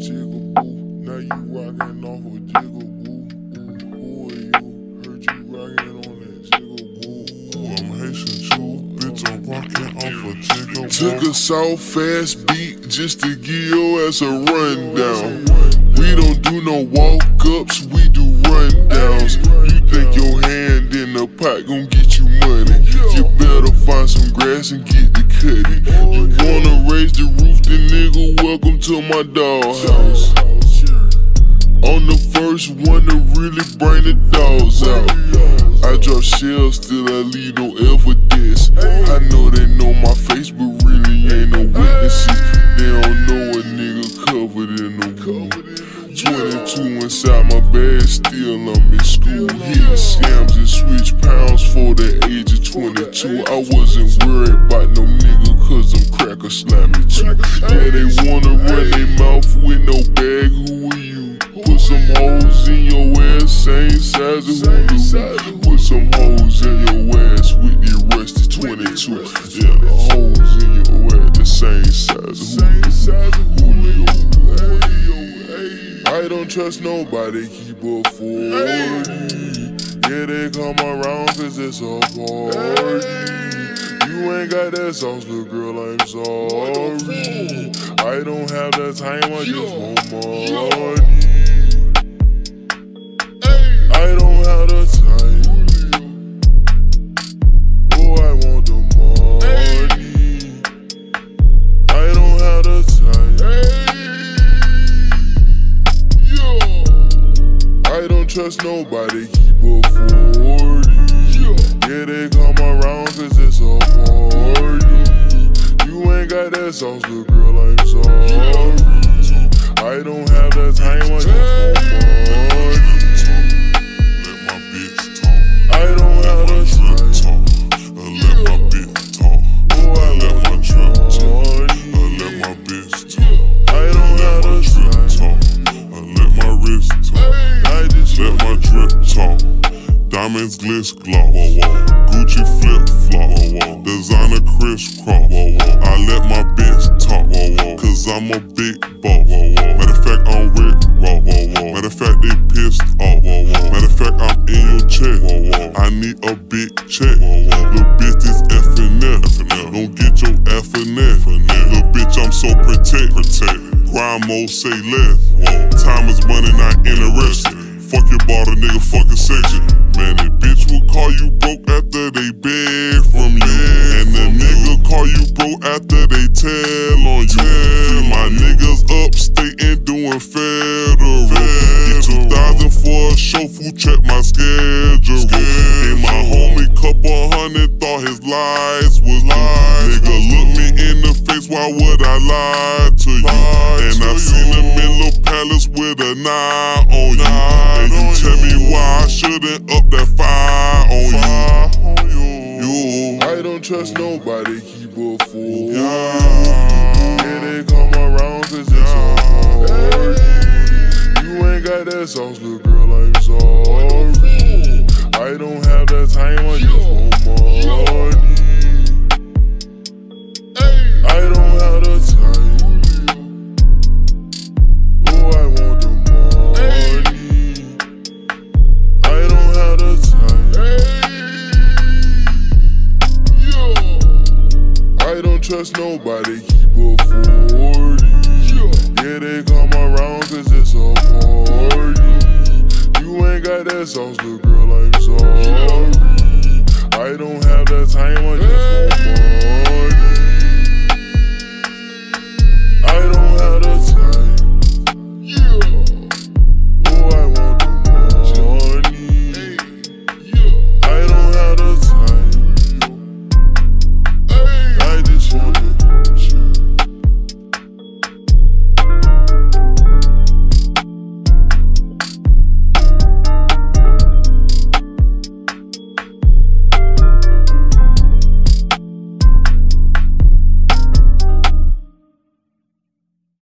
Jigaboo, now you rockin' off of Jigaboo. Who are you? Heard you rockin' on that Jigaboo. I'm Haitian true, bitch, I'm rockin' off of Jigaboo. Took a soft fast beat just to give your ass a rundown. We don't do no walk-ups, we do rundowns. You think your hand in the pot gon' get you money? You better find some grass and get the cutty. You wanna raise the roof, then nigga, welcome to my doghouse. On the first one to really bring the dogs out. I drop shells, still I leave no evidence. I know they know my face, but really ain't no witnesses. They don't know a nigga covered in the wool. 22 inside my bag, still I'm in school. Hitting scams and switch pounds for the age of 22. I wasn't worried about no nigga, cause I'm cracker slamming too. Yeah, they wanna run their mouth with no bag, who are you? Put some holes in your ass, same size of Hulu. Put some holes in your ass with the rusty 22. Yeah, the holes in your ass, the same size of Hulu. I don't trust nobody, keep a 40. Yeah, they come around cause it's a party. You ain't got that sauce, little girl, I'm sorry. I don't have that time, I just want money. I don't have the time. Oh, I want the money. I don't have the time. I don't trust nobody, keep a 40. Yeah, they come around cause it's a party. You ain't got that sauce, little girl, I'm sorry. I don't have that time, I just want money. Let my bitch talk. I don't have the time. Let my bitch talk. Oh, I let my trap talk. Let my bitch talk. I don't have the time. Let my wrist talk. Let my drip talk. Diamonds glitz gloss. Gucci flip flop. Designer crisscross. I let my bitch talk. Cause I'm a big boss. Matter of fact, I'm Rick Ross. Matter of fact, they pissed off. Matter of fact, I'm in your check. I need a big check. Little bitch, this FNF. Don't get your FNF. Little bitch, I'm so protected. Grind mode, say less. Time is money, not interested. Fuck your bought a nigga fucking section. Man, that bitch will call you broke after they beg from you. And the nigga call you broke after they tell on you. Free my niggas upstate and doing federal. Get 2,000 for a show, food check my schedule. Gave my homie couple hundred, thought his lies was lies. Nigga look me in the face, why would I lie to you? And I seen him in Lil Palace with a 9 on you. And you tell me why I shouldn't up that 5 on you. I don't trust nobody, keep a 4. Yeah, they come around cause it's a party. You ain't got that sauce, little girl, I'm sorry. I don't have that time, I just want money. I don't have the time. Oh, I want the money. I don't have the time. I don't trust nobody, keep a 40. Yeah, they come around cause it's a party. You ain't got that sauce, little girl, I'm sorry.